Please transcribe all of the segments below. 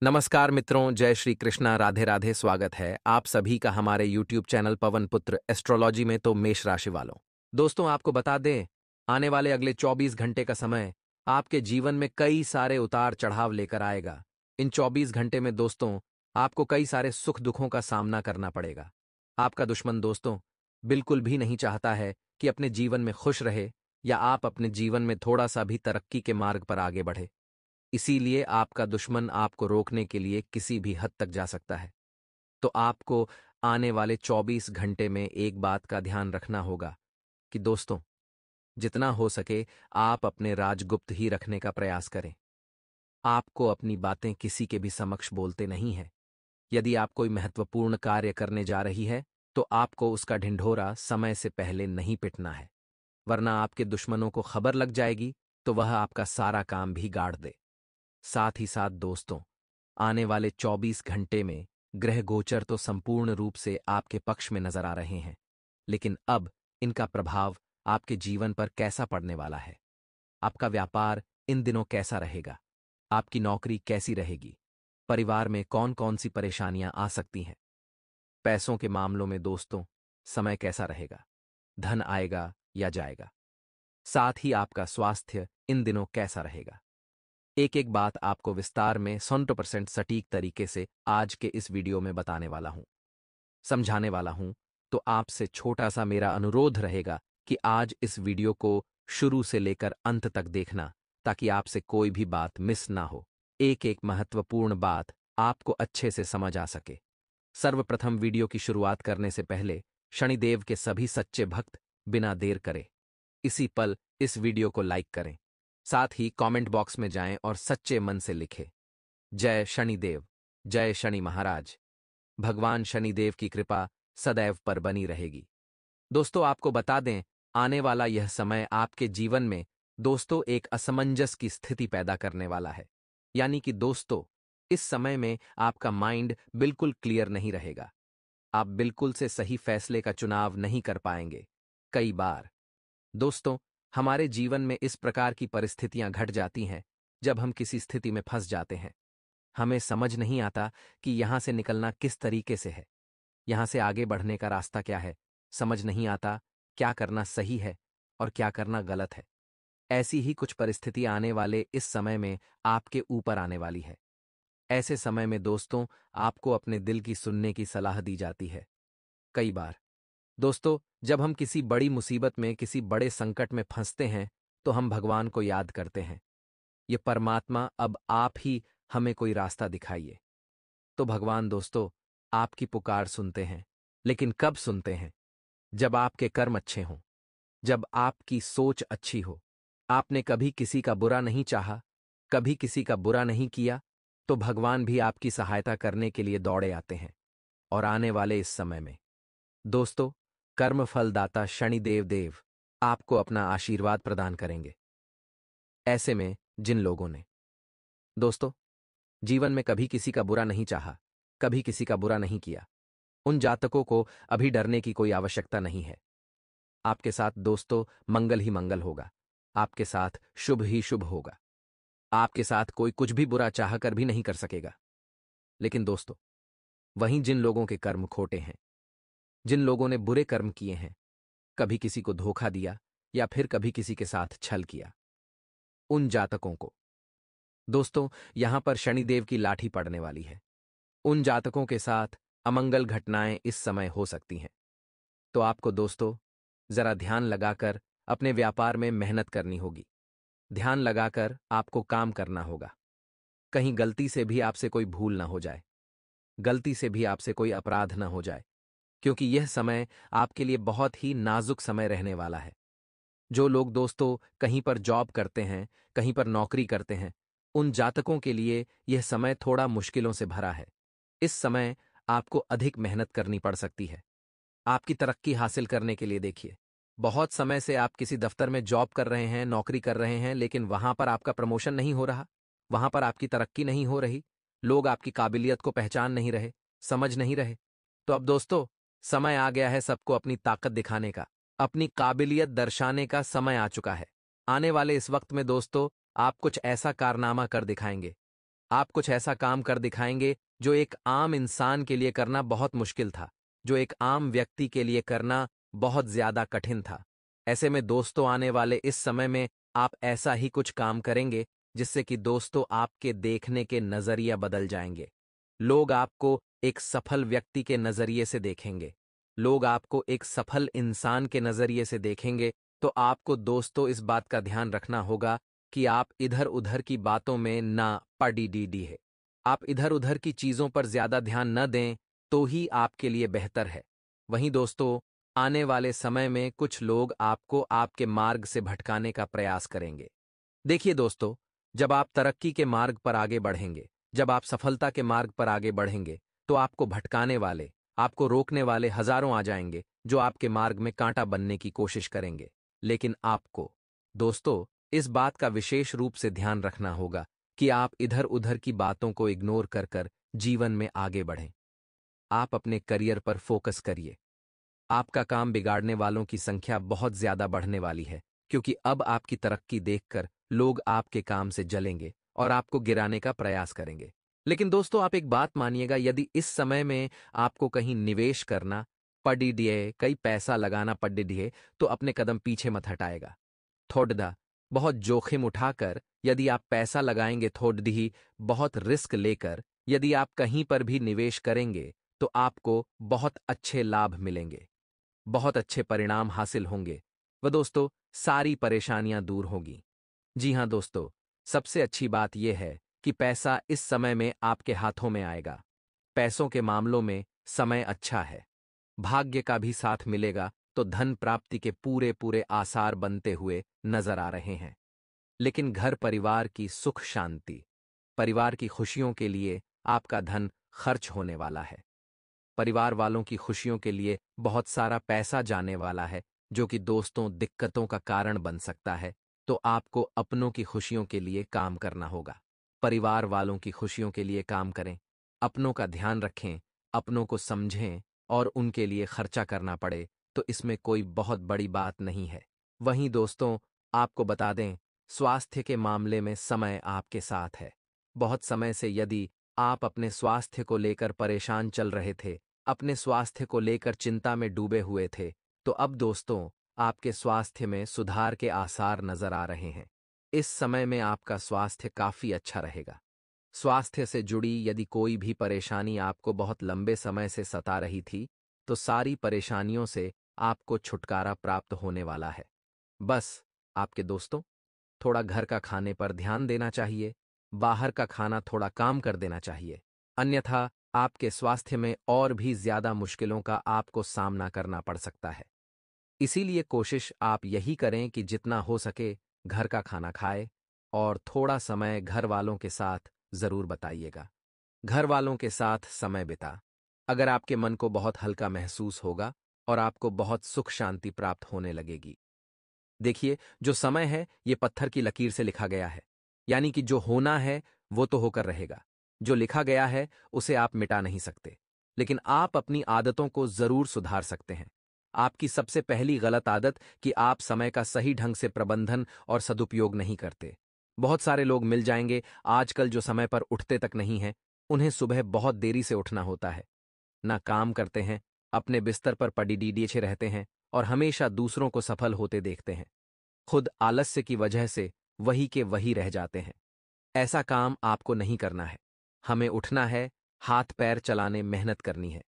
नमस्कार मित्रों, जय श्री कृष्णा, राधे राधे। स्वागत है आप सभी का हमारे YouTube चैनल पवन पुत्र एस्ट्रोलॉजी में। तो मेष राशि वालों, दोस्तों आपको बता दें, आने वाले अगले 24 घंटे का समय आपके जीवन में कई सारे उतार चढ़ाव लेकर आएगा। इन 24 घंटे में दोस्तों आपको कई सारे सुख दुखों का सामना करना पड़ेगा। आपका दुश्मन दोस्तों बिल्कुल भी नहीं चाहता है कि अपने जीवन में खुश रहे या आप अपने जीवन में थोड़ा सा भी तरक्की के मार्ग पर आगे बढ़े। इसीलिए आपका दुश्मन आपको रोकने के लिए किसी भी हद तक जा सकता है। तो आपको आने वाले 24 घंटे में एक बात का ध्यान रखना होगा कि दोस्तों, जितना हो सके आप अपने राज गुप्त ही रखने का प्रयास करें। आपको अपनी बातें किसी के भी समक्ष बोलते नहीं है। यदि आप कोई महत्वपूर्ण कार्य करने जा रही है तो आपको उसका ढिंढोरा समय से पहले नहीं पिटना है, वरना आपके दुश्मनों को खबर लग जाएगी तो वह आपका सारा काम भी गाड़ दे। साथ ही साथ दोस्तों, आने वाले 24 घंटे में ग्रह गोचर तो संपूर्ण रूप से आपके पक्ष में नजर आ रहे हैं, लेकिन अब इनका प्रभाव आपके जीवन पर कैसा पड़ने वाला है? आपका व्यापार इन दिनों कैसा रहेगा? आपकी नौकरी कैसी रहेगी? परिवार में कौन कौन सी परेशानियां आ सकती हैं? पैसों के मामलों में दोस्तों समय कैसा रहेगा? धन आएगा या जाएगा? साथ ही आपका स्वास्थ्य इन दिनों कैसा रहेगा? एक एक बात आपको विस्तार में 100% सटीक तरीके से आज के इस वीडियो में बताने वाला हूं, समझाने वाला हूं। तो आपसे छोटा सा मेरा अनुरोध रहेगा कि आज इस वीडियो को शुरू से लेकर अंत तक देखना, ताकि आपसे कोई भी बात मिस ना हो, एक एक महत्वपूर्ण बात आपको अच्छे से समझ आ सके। सर्वप्रथम वीडियो की शुरुआत करने से पहले शनिदेव के सभी सच्चे भक्त बिना देर करे इसी पल इस वीडियो को लाइक करें। साथ ही कमेंट बॉक्स में जाएं और सच्चे मन से लिखें, जय शनिदेव, जय शनि महाराज। भगवान शनिदेव की कृपा सदैव पर बनी रहेगी। दोस्तों आपको बता दें, आने वाला यह समय आपके जीवन में दोस्तों एक असमंजस की स्थिति पैदा करने वाला है। यानी कि दोस्तों, इस समय में आपका माइंड बिल्कुल क्लियर नहीं रहेगा। आप बिल्कुल से सही फैसले का चुनाव नहीं कर पाएंगे। कई बार दोस्तों हमारे जीवन में इस प्रकार की परिस्थितियां घट जाती हैं जब हम किसी स्थिति में फंस जाते हैं। हमें समझ नहीं आता कि यहां से निकलना किस तरीके से है, यहां से आगे बढ़ने का रास्ता क्या है। समझ नहीं आता क्या करना सही है और क्या करना गलत है। ऐसी ही कुछ परिस्थिति आने वाले इस समय में आपके ऊपर आने वाली है। ऐसे समय में दोस्तों आपको अपने दिल की सुनने की सलाह दी जाती है। कई बार दोस्तों जब हम किसी बड़ी मुसीबत में, किसी बड़े संकट में फंसते हैं तो हम भगवान को याद करते हैं, ये परमात्मा अब आप ही हमें कोई रास्ता दिखाइए। तो भगवान दोस्तों आपकी पुकार सुनते हैं, लेकिन कब सुनते हैं? जब आपके कर्म अच्छे हों, जब आपकी सोच अच्छी हो। आपने कभी किसी का बुरा नहीं चाहा, कभी किसी का बुरा नहीं किया, तो भगवान भी आपकी सहायता करने के लिए दौड़े आते हैं। और आने वाले इस समय में दोस्तों कर्मफलदाता शनिदेव देव आपको अपना आशीर्वाद प्रदान करेंगे। ऐसे में जिन लोगों ने दोस्तों जीवन में कभी किसी का बुरा नहीं चाहा, कभी किसी का बुरा नहीं किया, उन जातकों को अभी डरने की कोई आवश्यकता नहीं है। आपके साथ दोस्तों मंगल ही मंगल होगा, आपके साथ शुभ ही शुभ होगा। आपके साथ कोई कुछ भी बुरा चाहकर भी नहीं कर सकेगा। लेकिन दोस्तों वहीं जिन लोगों के कर्म खोटे हैं, जिन लोगों ने बुरे कर्म किए हैं, कभी किसी को धोखा दिया या फिर कभी किसी के साथ छल किया, उन जातकों को दोस्तों यहां पर शनिदेव की लाठी पड़ने वाली है। उन जातकों के साथ अमंगल घटनाएं इस समय हो सकती हैं। तो आपको दोस्तों जरा ध्यान लगाकर अपने व्यापार में मेहनत करनी होगी। ध्यान लगाकर आपको काम करना होगा। कहीं गलती से भी आपसे कोई भूल ना हो जाए, गलती से भी आपसे कोई अपराध ना हो जाए, क्योंकि यह समय आपके लिए बहुत ही नाजुक समय रहने वाला है। जो लोग दोस्तों कहीं पर जॉब करते हैं, कहीं पर नौकरी करते हैं, उन जातकों के लिए यह समय थोड़ा मुश्किलों से भरा है। इस समय आपको अधिक मेहनत करनी पड़ सकती है। आपकी तरक्की हासिल करने के लिए देखिए, बहुत समय से आप किसी दफ्तर में जॉब कर रहे हैं, नौकरी कर रहे हैं, लेकिन वहां पर आपका प्रमोशन नहीं हो रहा, वहां पर आपकी तरक्की नहीं हो रही, लोग आपकी काबिलियत को पहचान नहीं रहे, समझ नहीं रहे। तो अब दोस्तों समय आ गया है सबको अपनी ताकत दिखाने का, अपनी काबिलियत दर्शाने का समय आ चुका है। आने वाले इस वक्त में दोस्तों आप कुछ ऐसा कारनामा कर दिखाएंगे आप कुछ ऐसा काम कर दिखाएंगे जो एक आम इंसान के लिए करना बहुत मुश्किल था, जो एक आम व्यक्ति के लिए करना बहुत ज्यादा कठिन था। ऐसे में दोस्तों, आने वाले इस समय में आप ऐसा ही कुछ काम करेंगे जिससे कि दोस्तों आपके देखने के नजरिया बदल जाएंगे। लोग आपको एक सफल व्यक्ति के नजरिए से देखेंगे। लोग आपको एक सफल इंसान के नजरिए से देखेंगे। तो आपको दोस्तों इस बात का ध्यान रखना होगा कि आप इधर उधर की बातों में ना पड़ी है। आप इधर उधर की चीजों पर ज्यादा ध्यान न दें तो ही आपके लिए बेहतर है। वहीं दोस्तों, आने वाले समय में कुछ लोग आपको आपके मार्ग से भटकाने का प्रयास करेंगे। देखिए दोस्तों, जब आप तरक्की के मार्ग पर आगे बढ़ेंगे, जब आप सफलता के मार्ग पर आगे बढ़ेंगे, तो आपको भटकाने वाले, आपको रोकने वाले हजारों आ जाएंगे जो आपके मार्ग में कांटा बनने की कोशिश करेंगे। लेकिन आपको दोस्तों इस बात का विशेष रूप से ध्यान रखना होगा कि आप इधर उधर की बातों को इग्नोर कर कर जीवन में आगे बढ़ें। आप अपने करियर पर फोकस करिए। आपका काम बिगाड़ने वालों की संख्या बहुत ज्यादा बढ़ने वाली है, क्योंकि अब आपकी तरक्की देखकर लोग आपके काम से जलेंगे और आपको गिराने का प्रयास करेंगे। लेकिन दोस्तों, आप एक बात मानिएगा, यदि इस समय में आपको कहीं निवेश करना पड़ी दिए, कई पैसा लगाना पड़ी दिए, तो अपने कदम पीछे मत हटाएगा। थोड़ा बहुत जोखिम उठाकर यदि आप पैसा लगाएंगे, थोड़ी बहुत रिस्क लेकर यदि आप कहीं पर भी निवेश करेंगे, तो आपको बहुत अच्छे लाभ मिलेंगे, बहुत अच्छे परिणाम हासिल होंगे। व दोस्तों, सारी परेशानियां दूर होंगी। जी हां दोस्तों, सबसे अच्छी बात यह है कि पैसा इस समय में आपके हाथों में आएगा। पैसों के मामलों में समय अच्छा है। भाग्य का भी साथ मिलेगा, तो धन प्राप्ति के पूरे पूरे आसार बनते हुए नजर आ रहे हैं। लेकिन घर परिवार की सुख शांति, परिवार की खुशियों के लिए आपका धन खर्च होने वाला है। परिवार वालों की खुशियों के लिए बहुत सारा पैसा जाने वाला है, जो कि दोस्तों दिक्कतों का कारण बन सकता है। तो आपको अपनों की खुशियों के लिए काम करना होगा। परिवार वालों की खुशियों के लिए काम करें, अपनों का ध्यान रखें, अपनों को समझें और उनके लिए खर्चा करना पड़े तो इसमें कोई बहुत बड़ी बात नहीं है। वहीं दोस्तों, आपको बता दें, स्वास्थ्य के मामले में समय आपके साथ है। बहुत समय से यदि आप अपने स्वास्थ्य को लेकर परेशान चल रहे थे, अपने स्वास्थ्य को लेकर चिंता में डूबे हुए थे, तो अब दोस्तों आपके स्वास्थ्य में सुधार के आसार नजर आ रहे हैं। इस समय में आपका स्वास्थ्य काफी अच्छा रहेगा। स्वास्थ्य से जुड़ी यदि कोई भी परेशानी आपको बहुत लंबे समय से सता रही थी, तो सारी परेशानियों से आपको छुटकारा प्राप्त होने वाला है। बस आपके दोस्तों थोड़ा घर का खाने पर ध्यान देना चाहिए, बाहर का खाना थोड़ा काम कर देना चाहिए। अन्यथा आपके स्वास्थ्य में और भी ज्यादा मुश्किलों का आपको सामना करना पड़ सकता है। इसीलिए कोशिश आप यही करें कि जितना हो सके घर का खाना खाए और थोड़ा समय घर वालों के साथ जरूर बताइएगा। घर वालों के साथ समय बिता, अगर आपके मन को बहुत हल्का महसूस होगा और आपको बहुत सुख शांति प्राप्त होने लगेगी। देखिए, जो समय है ये पत्थर की लकीर से लिखा गया है, यानी कि जो होना है वो तो होकर रहेगा। जो लिखा गया है उसे आप मिटा नहीं सकते, लेकिन आप अपनी आदतों को जरूर सुधार सकते हैं। आपकी सबसे पहली गलत आदत कि आप समय का सही ढंग से प्रबंधन और सदुपयोग नहीं करते। बहुत सारे लोग मिल जाएंगे आजकल जो समय पर उठते तक नहीं हैं, उन्हें सुबह बहुत देरी से उठना होता है, ना काम करते हैं, अपने बिस्तर पर पड़ी डीडीएचे रहते हैं और हमेशा दूसरों को सफल होते देखते हैं। खुद आलस्य की वजह से वही के वही रह जाते हैं। ऐसा काम आपको नहीं करना है। हमें उठना है, हाथ पैर चलाने मेहनत करनी है।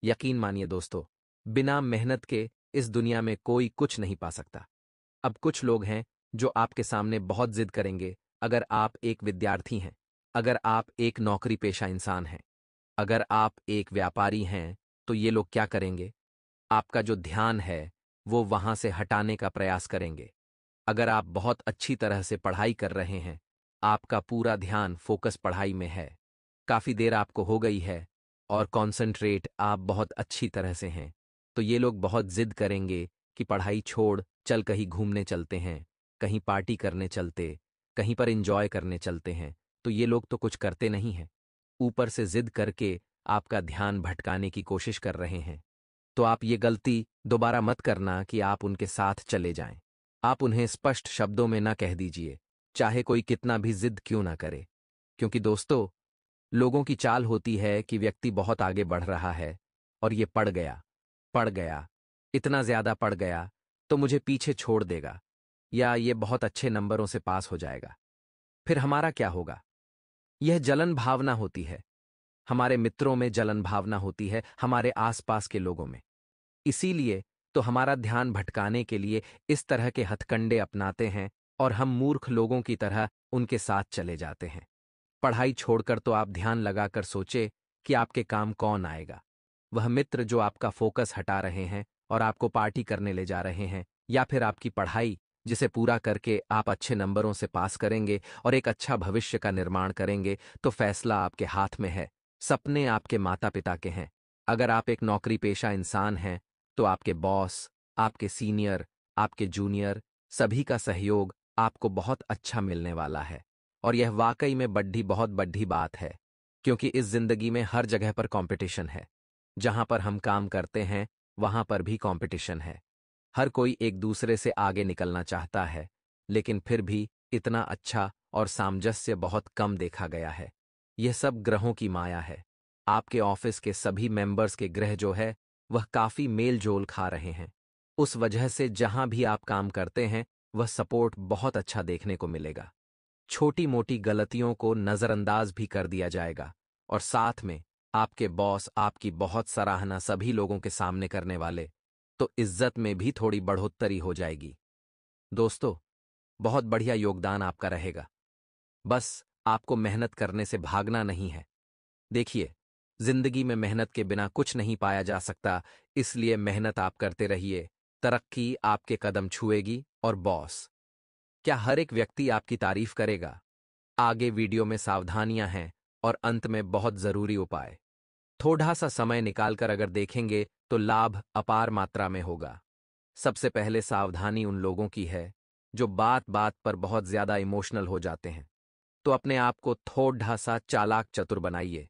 यकीन मानिए दोस्तों, बिना मेहनत के इस दुनिया में कोई कुछ नहीं पा सकता। अब कुछ लोग हैं जो आपके सामने बहुत जिद करेंगे। अगर आप एक विद्यार्थी हैं, अगर आप एक नौकरी पेशा इंसान हैं, अगर आप एक व्यापारी हैं, तो ये लोग क्या करेंगे? आपका जो ध्यान है वो वहां से हटाने का प्रयास करेंगे। अगर आप बहुत अच्छी तरह से पढ़ाई कर रहे हैं, आपका पूरा ध्यान फोकस पढ़ाई में है, काफी देर आपको हो गई है और कॉन्सेंट्रेट आप बहुत अच्छी तरह से हैं, तो ये लोग बहुत जिद करेंगे कि पढ़ाई छोड़ चल कहीं घूमने चलते हैं, कहीं पार्टी करने चलते, कहीं पर एंजॉय करने चलते हैं। तो ये लोग तो कुछ करते नहीं हैं, ऊपर से जिद करके आपका ध्यान भटकाने की कोशिश कर रहे हैं। तो आप ये गलती दोबारा मत करना कि आप उनके साथ चले जाएं। आप उन्हें स्पष्ट शब्दों में ना कह दीजिए, चाहे कोई कितना भी जिद क्यों ना करे, क्योंकि दोस्तों, लोगों की चाल होती है कि व्यक्ति बहुत आगे बढ़ रहा है और ये पड़ गया, इतना ज्यादा पड़ गया तो मुझे पीछे छोड़ देगा, या ये बहुत अच्छे नंबरों से पास हो जाएगा। फिर हमारा क्या होगा? यह जलन भावना होती है। हमारे मित्रों में जलन भावना होती है, हमारे आसपास के लोगों में। इसीलिए तो हमारा ध्यान भटकाने के लिए इस तरह के हथकंडे अपनाते हैं और हम मूर्ख लोगों की तरह उनके साथ चले जाते हैं। पढ़ाई छोड़कर तो आप ध्यान लगाकर सोचे कि आपके काम कौन आएगा। वह मित्र जो आपका फोकस हटा रहे हैं और आपको पार्टी करने ले जा रहे हैं, या फिर आपकी पढ़ाई जिसे पूरा करके आप अच्छे नंबरों से पास करेंगे और एक अच्छा भविष्य का निर्माण करेंगे, तो फैसला आपके हाथ में है। सपने आपके माता पिता के हैं। अगर आप एक नौकरी पेशा इंसान हैं तो आपके बॉस, आपके सीनियर, आपके जूनियर, सभी का सहयोग आपको बहुत अच्छा मिलने वाला है। और यह वाकई में बहुत बड़ी बात है, क्योंकि इस जिंदगी में हर जगह पर कंपटीशन है। जहां पर हम काम करते हैं वहां पर भी कंपटीशन है। हर कोई एक दूसरे से आगे निकलना चाहता है, लेकिन फिर भी इतना अच्छा और सामंजस्य बहुत कम देखा गया है। यह सब ग्रहों की माया है। आपके ऑफिस के सभी मेंबर्स के ग्रह जो है वह काफी मेल जोल खा रहे हैं। उस वजह से जहां भी आप काम करते हैं वह सपोर्ट बहुत अच्छा देखने को मिलेगा। छोटी मोटी गलतियों को नजरअंदाज भी कर दिया जाएगा, और साथ में आपके बॉस आपकी बहुत सराहना सभी लोगों के सामने करने वाले, तो इज्जत में भी थोड़ी बढ़ोत्तरी हो जाएगी। दोस्तों, बहुत बढ़िया योगदान आपका रहेगा। बस आपको मेहनत करने से भागना नहीं है। देखिए, जिंदगी में मेहनत के बिना कुछ नहीं पाया जा सकता, इसलिए मेहनत आप करते रहिए। तरक्की आपके कदम छुएगी। और बॉस, क्या हर एक व्यक्ति आपकी तारीफ करेगा? आगे वीडियो में सावधानियां हैं और अंत में बहुत जरूरी उपाय। थोड़ा सा समय निकालकर अगर देखेंगे तो लाभ अपार मात्रा में होगा। सबसे पहले सावधानी उन लोगों की है जो बात बात पर बहुत ज्यादा इमोशनल हो जाते हैं। तो अपने आप को थोड़ा सा चालाक चतुर बनाइए,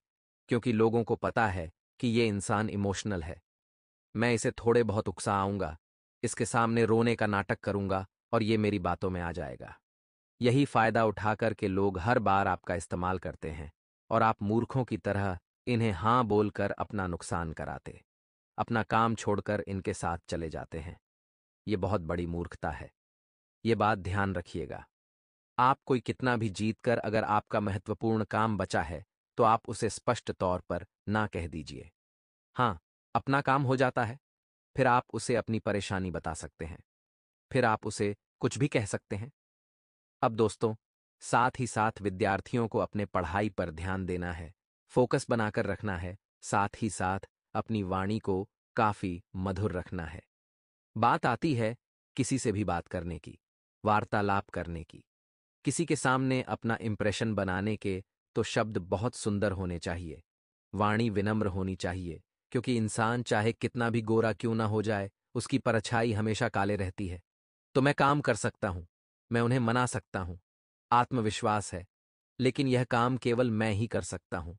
क्योंकि लोगों को पता है कि ये इंसान इमोशनल है। मैं इसे थोड़े बहुत उकसा आऊंगा, इसके सामने रोने का नाटक करूंगा और ये मेरी बातों में आ जाएगा। यही फायदा उठाकर के लोग हर बार आपका इस्तेमाल करते हैं और आप मूर्खों की तरह इन्हें हां बोलकर अपना नुकसान कराते, अपना काम छोड़कर इनके साथ चले जाते हैं। ये बहुत बड़ी मूर्खता है। ये बात ध्यान रखिएगा। आप कोई कितना भी जीतकर अगर आपका महत्वपूर्ण काम बचा है तो आप उसे स्पष्ट तौर पर ना कह दीजिए। हाँ, अपना काम हो जाता है, फिर आप उसे अपनी परेशानी बता सकते हैं, फिर आप उसे कुछ भी कह सकते हैं। अब दोस्तों, साथ ही साथ विद्यार्थियों को अपने पढ़ाई पर ध्यान देना है, फोकस बनाकर रखना है। साथ ही साथ अपनी वाणी को काफी मधुर रखना है। बात आती है किसी से भी बात करने की, वार्तालाप करने की, किसी के सामने अपना इंप्रेशन बनाने के, तो शब्द बहुत सुंदर होने चाहिए, वाणी विनम्र होनी चाहिए, क्योंकि इंसान चाहे कितना भी गोरा क्यों ना हो जाए, उसकी परछाई हमेशा काले रहती है। तो मैं काम कर सकता हूं, मैं उन्हें मना सकता हूं, आत्मविश्वास है, लेकिन यह काम केवल मैं ही कर सकता हूं।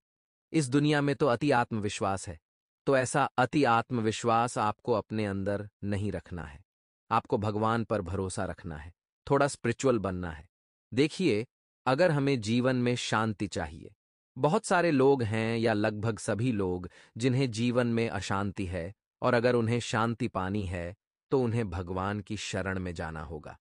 इस दुनिया में तो अति आत्मविश्वास है, तो ऐसा अति आत्मविश्वास आपको अपने अंदर नहीं रखना है। आपको भगवान पर भरोसा रखना है, थोड़ा स्पिरिचुअल बनना है। देखिए, अगर हमें जीवन में शांति चाहिए, बहुत सारे लोग हैं या लगभग सभी लोग जिन्हें जीवन में अशांति है, और अगर उन्हें शांति पानी है तो उन्हें भगवान की शरण में जाना होगा।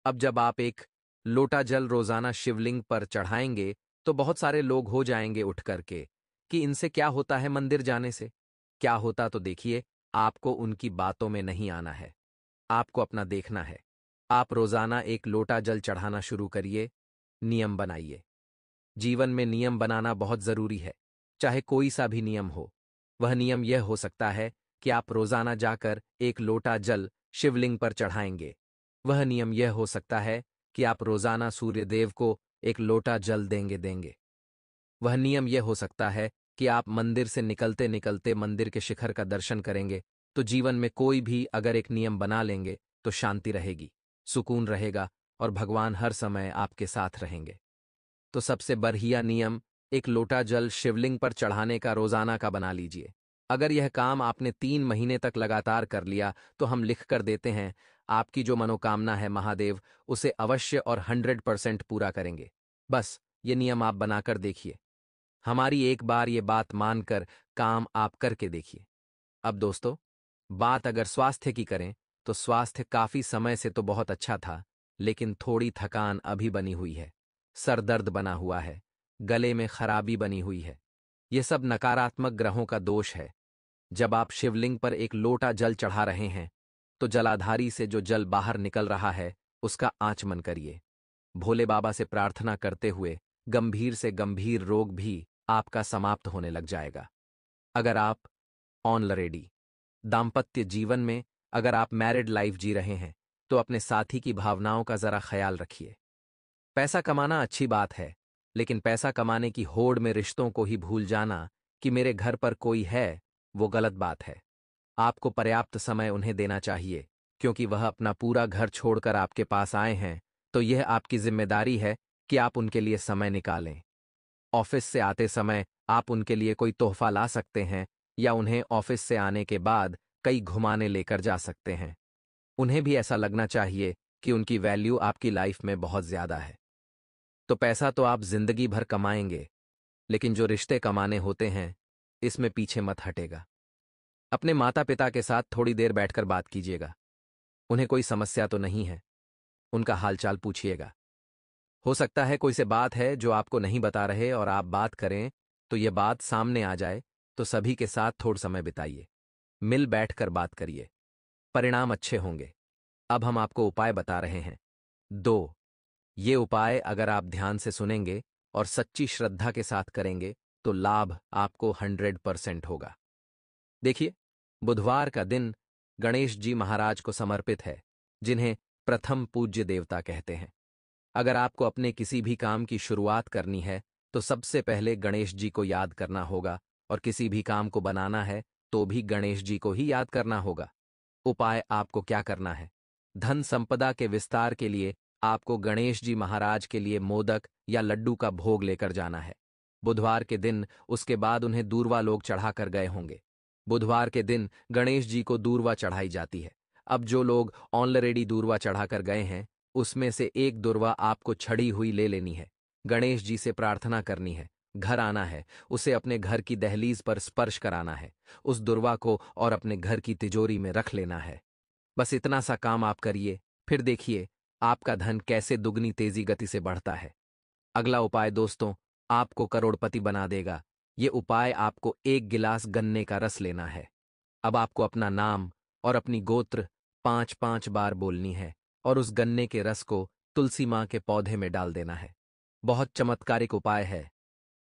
अब जब आप एक लोटा जल रोजाना शिवलिंग पर चढ़ाएंगे तो बहुत सारे लोग हो जाएंगे उठ करके कि इनसे क्या होता है मंदिर जाने से। क्या होता तो देखिए, आपको उनकी बातों में नहीं आना है, आपको अपना देखना है। आप रोजाना एक लोटा जल चढ़ाना शुरू करिए, नियम बनाइए। जीवन में नियम बनाना बहुत जरूरी है, चाहे कोई सा भी नियम हो। वह नियम यह हो सकता है कि आप रोजाना जाकर एक लोटा जल शिवलिंग पर चढ़ाएंगे। वह नियम यह हो सकता है कि आप रोजाना सूर्यदेव को एक लोटा जल देंगे। वह नियम यह हो सकता है कि आप मंदिर से निकलते निकलते मंदिर के शिखर का दर्शन करेंगे। तो जीवन में कोई भी अगर एक नियम बना लेंगे तो शांति रहेगी, सुकून रहेगा और भगवान हर समय आपके साथ रहेंगे। तो सबसे बढ़िया नियम एक लोटा जल शिवलिंग पर चढ़ाने का रोजाना का बना लीजिए। अगर यह काम आपने 3 महीने तक लगातार कर लिया तो हम लिख कर देते हैं, आपकी जो मनोकामना है महादेव उसे अवश्य और 100% पूरा करेंगे। बस ये नियम आप बनाकर देखिए। हमारी एक बार ये बात मानकर काम आप करके देखिए। अब दोस्तों, बात अगर स्वास्थ्य की करें, तो स्वास्थ्य काफी समय से तो बहुत अच्छा था, लेकिन थोड़ी थकान अभी बनी हुई है। सर दर्द बना हुआ है, गले में खराबी बनी हुई है। ये सब नकारात्मक ग्रहों का दोष है। जब आप शिवलिंग पर एक लोटा जल चढ़ा रहे हैं, तो जलाधारी से जो जल बाहर निकल रहा है, उसका आचमन करिए। भोले बाबा से प्रार्थना करते हुए गंभीर से गंभीर रोग भी आपका समाप्त होने लग जाएगा। अगर आप ऑलरेडी दाम्पत्य जीवन में, अगर आप मैरिड लाइफ जी रहे हैं, तो अपने साथी की भावनाओं का जरा ख्याल रखिए। पैसा कमाना अच्छी बात है, लेकिन पैसा कमाने की होड़ में रिश्तों को ही भूल जाना कि मेरे घर पर कोई है, वो गलत बात है। आपको पर्याप्त समय उन्हें देना चाहिए, क्योंकि वह अपना पूरा घर छोड़कर आपके पास आए हैं, तो यह आपकी जिम्मेदारी है कि आप उनके लिए समय निकालें। ऑफिस से आते समय आप उनके लिए कोई तोहफा ला सकते हैं, या उन्हें ऑफिस से आने के बाद कई घुमाने लेकर जा सकते हैं। उन्हें भी ऐसा लगना चाहिए कि उनकी वैल्यू आपकी लाइफ में बहुत ज्यादा है। तो पैसा तो आप जिंदगी भर कमाएंगे, लेकिन जो रिश्ते कमाने होते हैं, इसमें पीछे मत हटेगा। अपने माता पिता के साथ थोड़ी देर बैठकर बात कीजिएगा। उन्हें कोई समस्या तो नहीं है, उनका हालचाल पूछिएगा। हो सकता है कोई से बात है जो आपको नहीं बता रहे और आप बात करें तो ये बात सामने आ जाए, तो सभी के साथ थोड़ा समय बिताइए। मिल बैठकर बात करिए, परिणाम अच्छे होंगे। अब हम आपको उपाय बता रहे हैं। 2, ये उपाय अगर आप ध्यान से सुनेंगे और सच्ची श्रद्धा के साथ करेंगे, तो लाभ आपको 100% होगा। देखिए, बुधवार का दिन गणेश जी महाराज को समर्पित है, जिन्हें प्रथम पूज्य देवता कहते हैं। अगर आपको अपने किसी भी काम की शुरुआत करनी है, तो सबसे पहले गणेश जी को याद करना होगा, और किसी भी काम को बनाना है तो भी गणेश जी को ही याद करना होगा। उपाय आपको क्या करना है? धन संपदा के विस्तार के लिए आपको गणेश जी महाराज के लिए मोदक या लड्डू का भोग लेकर जाना है। बुधवार के दिन उसके बाद उन्हें दूर्वा लोग चढ़ाकर गए होंगे। बुधवार के दिन गणेश जी को दूर्वा चढ़ाई जाती है। अब जो लोग ऑलरेडी दूर्वा चढ़ाकर गए हैं, उसमें से एक दुर्वा आपको छड़ी हुई ले लेनी है। गणेश जी से प्रार्थना करनी है, घर आना है, उसे अपने घर की दहलीज पर स्पर्श कराना है, उस दुर्वा को और अपने घर की तिजोरी में रख लेना है। बस इतना सा काम आप करिए, फिर देखिए आपका धन कैसे दुगनी तेजी गति से बढ़ता है। अगला उपाय दोस्तों, आपको करोड़पति बना देगा। ये उपाय आपको 1 गिलास गन्ने का रस लेना है। अब आपको अपना नाम और अपनी गोत्र 5-5 बार बोलनी है, और उस गन्ने के रस को तुलसी माँ के पौधे में डाल देना है। बहुत चमत्कारिक उपाय है,